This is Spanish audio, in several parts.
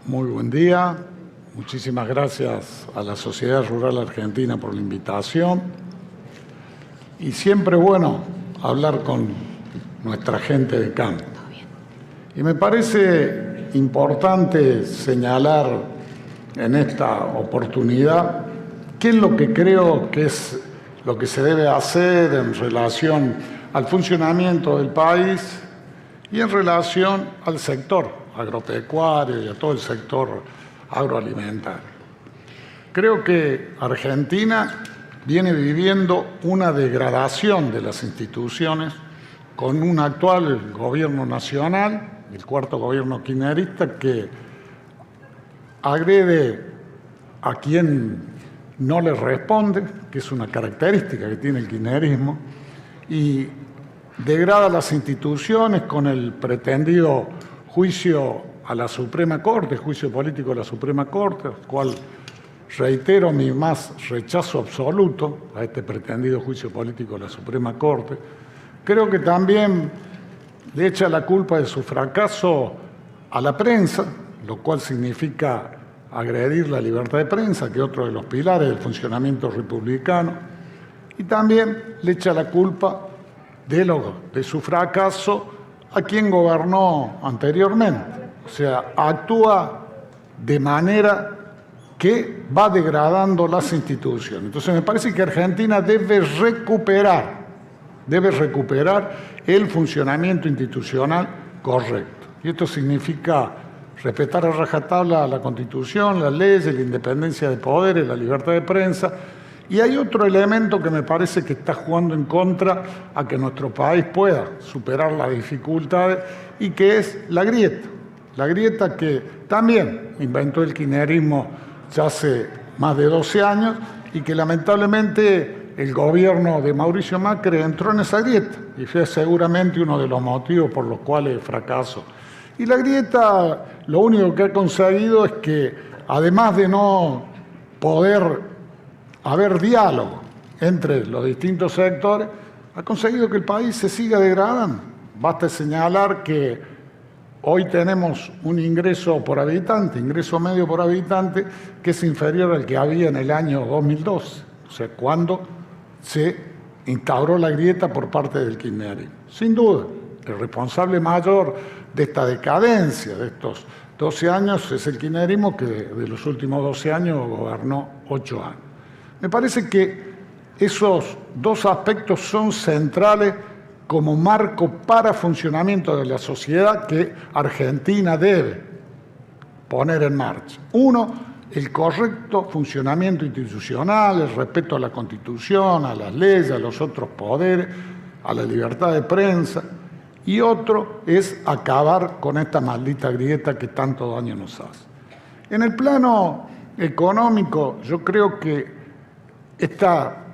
Muy buen día. Muchísimas gracias a la Sociedad Rural Argentina por la invitación. Y siempre es bueno hablar con nuestra gente de campo. Y me parece importante señalar en esta oportunidad qué es lo que creo que es lo que se debe hacer en relación al funcionamiento del país y en relación al sector agropecuario y a todo el sector agroalimentario. Creo que Argentina viene viviendo una degradación de las instituciones con un actual gobierno nacional, el cuarto gobierno kirchnerista, que agrede a quien no le responde, que es una característica que tiene el kirchnerismo, y degrada las instituciones con el pretendido juicio a la Suprema Corte, juicio político a la Suprema Corte, al cual reitero mi más rechazo absoluto a este pretendido juicio político a la Suprema Corte. Creo que también le echa la culpa de su fracaso a la prensa, lo cual significa agredir la libertad de prensa, que es otro de los pilares del funcionamiento republicano, y también le echa la culpa de su fracaso a quien gobernó anteriormente. O sea, actúa de manera que va degradando las instituciones. Entonces me parece que Argentina debe recuperar el funcionamiento institucional correcto. Y esto significa respetar a rajatabla la Constitución, las leyes, la independencia de poderes, la libertad de prensa. Y hay otro elemento que me parece que está jugando en contra a que nuestro país pueda superar las dificultades y que es la grieta. La grieta que también inventó el kirchnerismo ya hace más de 12 años y que lamentablemente el gobierno de Mauricio Macri entró en esa grieta y fue seguramente uno de los motivos por los cuales fracasó. Y la grieta lo único que ha conseguido es que, además de no poder haber diálogo entre los distintos sectores, ha conseguido que el país se siga degradando. Basta señalar que hoy tenemos un ingreso por habitante, ingreso medio por habitante, que es inferior al que había en el año 2012, o sea, cuando se instauró la grieta por parte del kirchnerismo. Sin duda, el responsable mayor de esta decadencia, de estos 12 años, es el kirchnerismo, que de los últimos 12 años gobernó 8 años. Me parece que esos dos aspectos son centrales como marco para funcionamiento de la sociedad que Argentina debe poner en marcha. Uno, el correcto funcionamiento institucional, el respeto a la Constitución, a las leyes, a los otros poderes, a la libertad de prensa. Y otro es acabar con esta maldita grieta que tanto daño nos hace. En el plano económico, yo creo que esta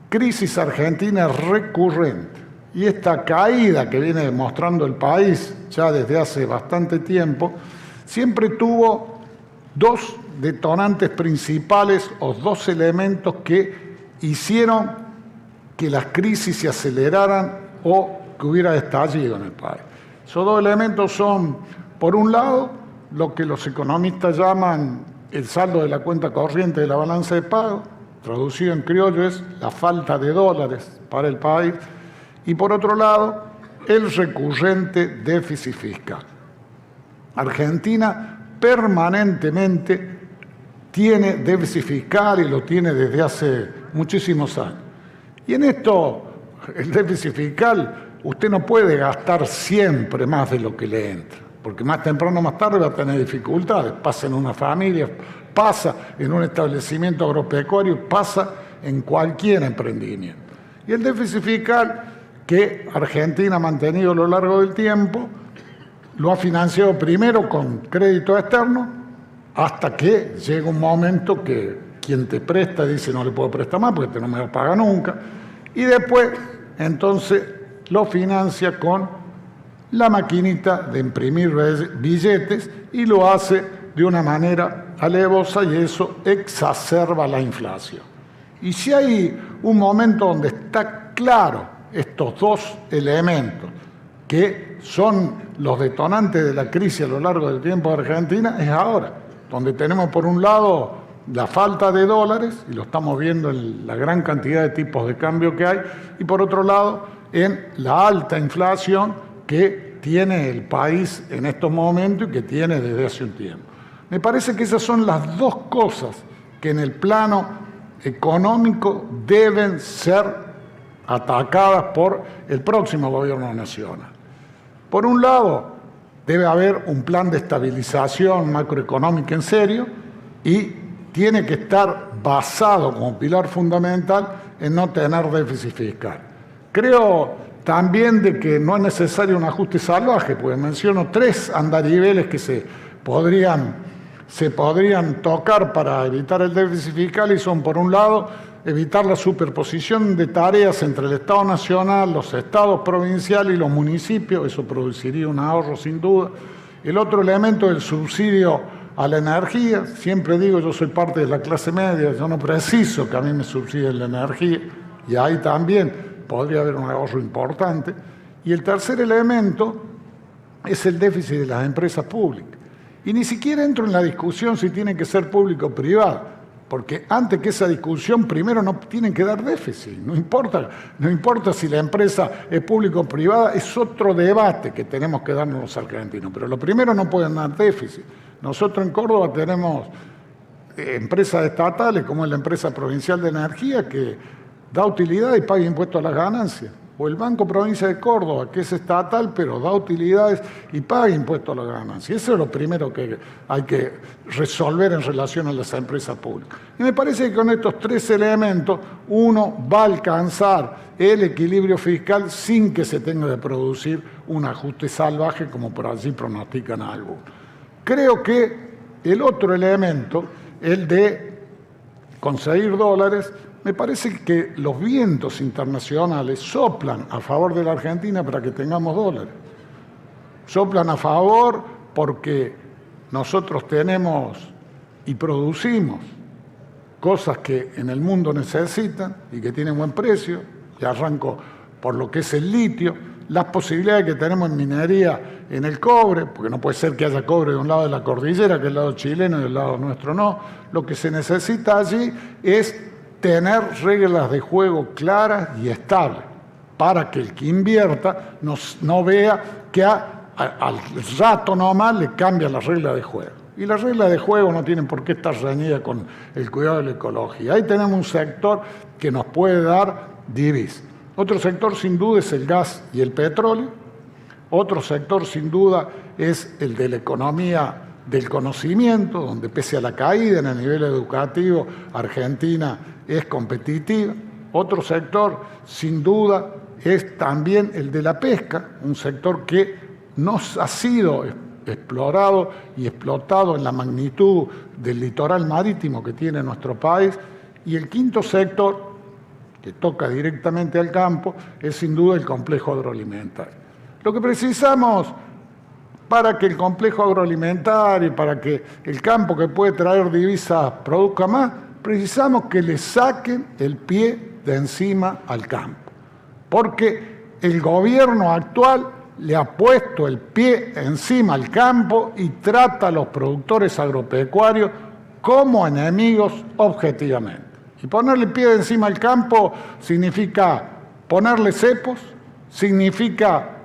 crisis argentina es recurrente y esta caída que viene demostrando el país ya desde hace bastante tiempo, siempre tuvo dos detonantes principales o dos elementos que hicieron que las crisis se aceleraran o que hubiera estallido en el país. Esos dos elementos son, por un lado, lo que los economistas llaman el saldo de la cuenta corriente de la balanza de pago, traducido en criollo es la falta de dólares para el país, y por otro lado, el recurrente déficit fiscal. Argentina permanentemente tiene déficit fiscal y lo tiene desde hace muchísimos años. Y en esto, el déficit fiscal, usted no puede gastar siempre más de lo que le entra, porque más temprano o más tarde va a tener dificultades. Pasa en una familia, pasa en un establecimiento agropecuario, pasa en cualquier emprendimiento. Y el déficit fiscal que Argentina ha mantenido a lo largo del tiempo, lo ha financiado primero con crédito externo, hasta que llega un momento que quien te presta dice no le puedo prestar más porque no me lo paga nunca, y después entonces lo financia con la maquinita de imprimir billetes y lo hace de una manera alevosa y eso exacerba la inflación. Y si hay un momento donde está claro estos dos elementos que son los detonantes de la crisis a lo largo del tiempo de Argentina, es ahora, donde tenemos por un lado la falta de dólares, y lo estamos viendo en la gran cantidad de tipos de cambio que hay, y por otro lado en la alta inflación que tiene el país en estos momentos y que tiene desde hace un tiempo. Me parece que esas son las dos cosas que en el plano económico deben ser atacadas por el próximo gobierno nacional. Por un lado, debe haber un plan de estabilización macroeconómica en serio y tiene que estar basado como pilar fundamental en no tener déficit fiscal. Creo también de que no es necesario un ajuste salvaje, porque menciono 3 andariveles que se podrían tocar para evitar el déficit fiscal, y son, por un lado, evitar la superposición de tareas entre el Estado Nacional, los estados provinciales y los municipios. Eso produciría un ahorro sin duda. El otro elemento es el subsidio a la energía. Siempre digo, yo soy parte de la clase media, yo no preciso que a mí me subsidien la energía, y ahí también podría haber un ahorro importante. Y el tercer elemento es el déficit de las empresas públicas. Y ni siquiera entro en la discusión si tiene que ser público o privado, porque antes que esa discusión, primero no tienen que dar déficit. No importa si la empresa es pública o privada, es otro debate que tenemos que darnos los argentinos. Pero lo primero, no pueden dar déficit. Nosotros en Córdoba tenemos empresas estatales, como es la empresa provincial de energía, que da utilidad y paga impuestos a las ganancias. O el Banco Provincia de Córdoba, que es estatal, pero da utilidades y paga impuestos a las ganancias. Eso es lo primero que hay que resolver en relación a las empresas públicas. Y me parece que con estos 3 elementos uno va a alcanzar el equilibrio fiscal sin que se tenga que producir un ajuste salvaje, como por allí pronostican algo. Creo que el otro elemento, el de conseguir dólares, me parece que los vientos internacionales soplan a favor de la Argentina para que tengamos dólares. Soplan a favor porque nosotros tenemos y producimos cosas que en el mundo necesitan y que tienen buen precio. Y arranco por lo que es el litio, las posibilidades que tenemos en minería en el cobre, porque no puede ser que haya cobre de un lado de la cordillera, que es el lado chileno, y del lado nuestro no. Lo que se necesita allí es tener reglas de juego claras y estables, para que el que invierta no vea que al rato nomás le cambia la regla de juego. Y las reglas de juego no tienen por qué estar reñidas con el cuidado de la ecología. Ahí tenemos un sector que nos puede dar divisas. Otro sector sin duda es el gas y el petróleo. Otro sector sin duda es el de la economía del conocimiento, donde pese a la caída en el nivel educativo, Argentina es competitiva. Otro sector, sin duda, es también el de la pesca, un sector que no ha sido explorado y explotado en la magnitud del litoral marítimo que tiene nuestro país. Y el quinto sector, que toca directamente al campo, es sin duda el complejo agroalimentario. Lo que precisamos para que el complejo agroalimentario, para que el campo que puede traer divisas produzca más, precisamos que le saquen el pie de encima al campo. Porque el gobierno actual le ha puesto el pie encima al campo y trata a los productores agropecuarios como enemigos objetivamente. Y ponerle el pie de encima al campo significa ponerle cepos, significa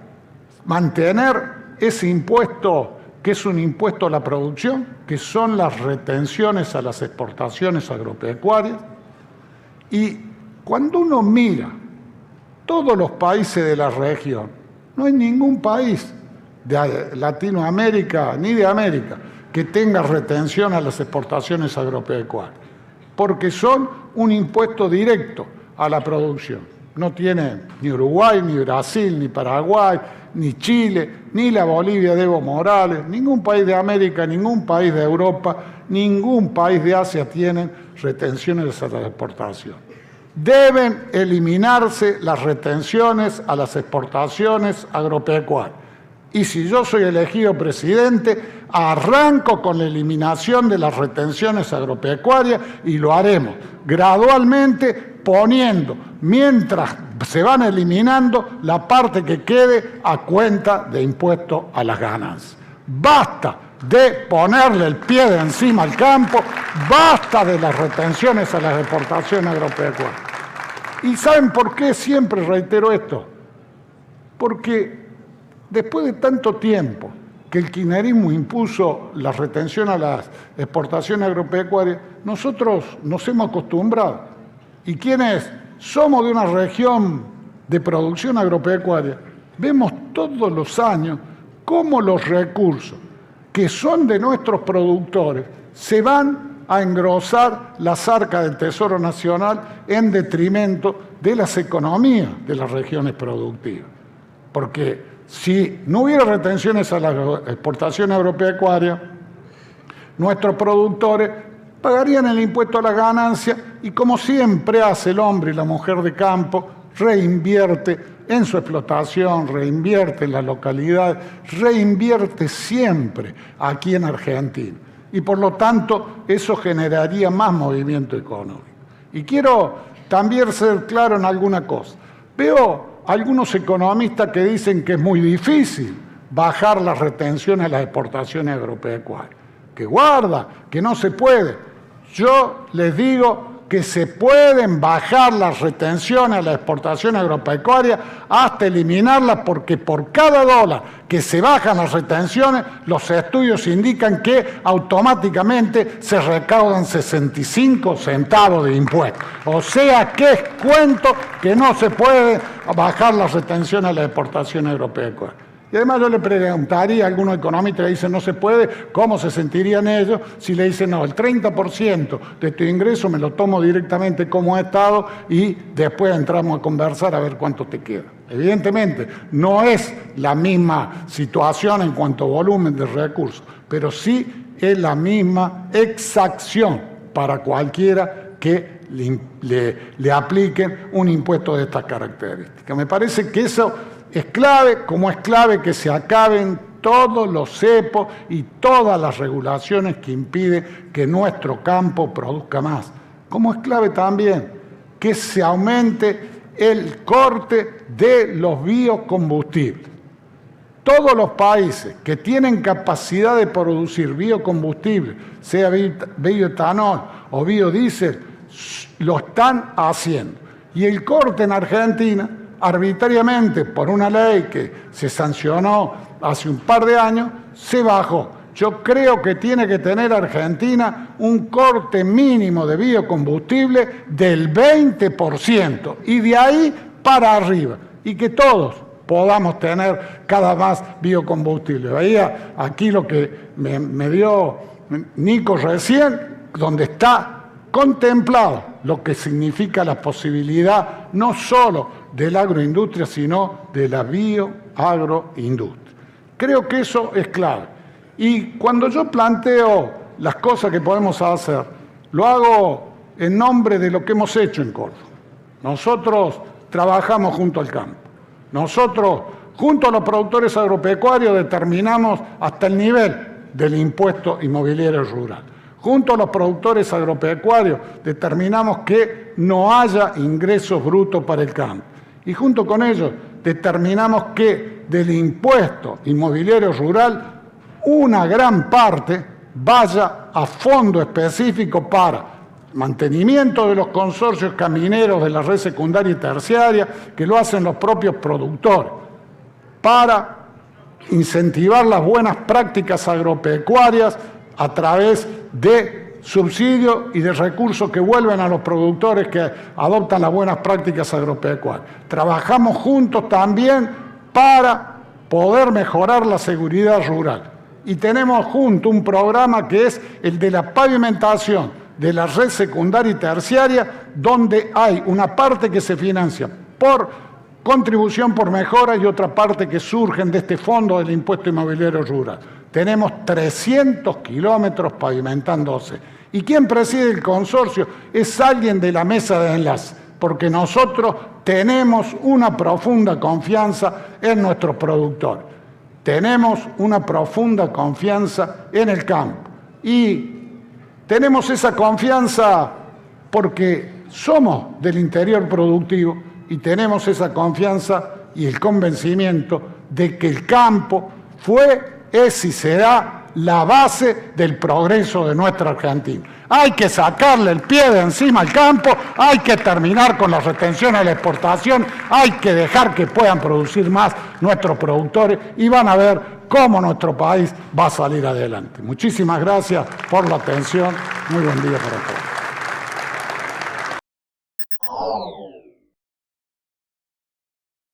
mantener ese impuesto que es un impuesto a la producción, que son las retenciones a las exportaciones agropecuarias. Y cuando uno mira todos los países de la región, no hay ningún país de Latinoamérica ni de América que tenga retención a las exportaciones agropecuarias, porque son un impuesto directo a la producción. No tiene ni Uruguay, ni Brasil, ni Paraguay, ni Chile, ni la Bolivia de Evo Morales, ningún país de América, ningún país de Europa, ningún país de Asia tienen retenciones a la exportación. Deben eliminarse las retenciones a las exportaciones agropecuarias. Y si yo soy elegido presidente, arranco con la eliminación de las retenciones agropecuarias y lo haremos gradualmente poniendo, mientras se van eliminando, la parte que quede a cuenta de impuesto a las ganancias. Basta de ponerle el pie de encima al campo, basta de las retenciones a las exportaciones agropecuarias. ¿Y saben por qué siempre reitero esto? Porque después de tanto tiempo que el kirchnerismo impuso la retención a las exportaciones agropecuarias, nosotros nos hemos acostumbrado. Y quienes somos de una región de producción agropecuaria, vemos todos los años cómo los recursos que son de nuestros productores se van a engrosar las arcas del Tesoro Nacional en detrimento de las economías de las regiones productivas. Porque si no hubiera retenciones a las exportaciones agropecuarias, nuestros productores pagarían el impuesto a la ganancia y, como siempre hace el hombre y la mujer de campo, reinvierte en su explotación, reinvierte en la localidad, reinvierte siempre aquí en Argentina. Y por lo tanto, eso generaría más movimiento económico. Y quiero también ser claro en alguna cosa. Veo algunos economistas que dicen que es muy difícil bajar las retenciones a las exportaciones agropecuarias. Que guarda, que no se puede. Yo les digo que se pueden bajar las retenciones a la exportación agropecuaria hasta eliminarlas, porque por cada dólar que se bajan las retenciones, los estudios indican que automáticamente se recaudan 65 centavos de impuestos. O sea que es cuento que no se puede bajar las retenciones a la exportación agropecuaria. Y además yo le preguntaría a algunos economistas que dicen no se puede, ¿cómo se sentirían ellos si le dicen no, el 30% de tu ingreso me lo tomo directamente como Estado y después entramos a conversar a ver cuánto te queda? Evidentemente no es la misma situación en cuanto a volumen de recursos, pero sí es la misma exacción para cualquiera que le apliquen un impuesto de estas características. Me parece que eso es clave, como es clave que se acaben todos los cepos y todas las regulaciones que impiden que nuestro campo produzca más. Como es clave también que se aumente el corte de los biocombustibles. Todos los países que tienen capacidad de producir biocombustibles, sea bioetanol o biodiesel, lo están haciendo. Y el corte en Argentina, arbitrariamente por una ley que se sancionó hace un par de años, se bajó. Yo creo que tiene que tener Argentina un corte mínimo de biocombustible del 20% y de ahí para arriba, y que todos podamos tener cada más biocombustible. Veía aquí lo que me dio Nico recién, donde está contemplado lo que significa la posibilidad no solo de la agroindustria, sino de la bioagroindustria. Creo que eso es clave. Y cuando yo planteo las cosas que podemos hacer, lo hago en nombre de lo que hemos hecho en Córdoba. Nosotros trabajamos junto al campo. Nosotros, junto a los productores agropecuarios, determinamos hasta el nivel del impuesto inmobiliario rural. Junto a los productores agropecuarios determinamos que no haya ingresos brutos para el campo. Y junto con ellos determinamos que del impuesto inmobiliario rural una gran parte vaya a fondo específico para mantenimiento de los consorcios camineros de la red secundaria y terciaria, que lo hacen los propios productores, para incentivar las buenas prácticas agropecuarias a través de subsidios y de recursos que vuelven a los productores que adoptan las buenas prácticas agropecuarias. Trabajamos juntos también para poder mejorar la seguridad rural. Y tenemos junto un programa que es el de la pavimentación de la red secundaria y terciaria, donde hay una parte que se financia por contribución por mejora y otra parte que surgen de este fondo del impuesto inmobiliario rural. Tenemos 300 kilómetros pavimentándose. ¿Y quién preside el consorcio? Es alguien de la mesa de enlace, porque nosotros tenemos una profunda confianza en nuestros productores. tenemos una profunda confianza en el campo. Y tenemos esa confianza porque somos del interior productivo y tenemos esa confianza y el convencimiento de que el campo fue, es y será la base del progreso de nuestra Argentina. Hay que sacarle el pie de encima al campo, hay que terminar con la retención a la exportación, hay que dejar que puedan producir más nuestros productores y van a ver cómo nuestro país va a salir adelante. Muchísimas gracias por la atención. Muy buen día para todos.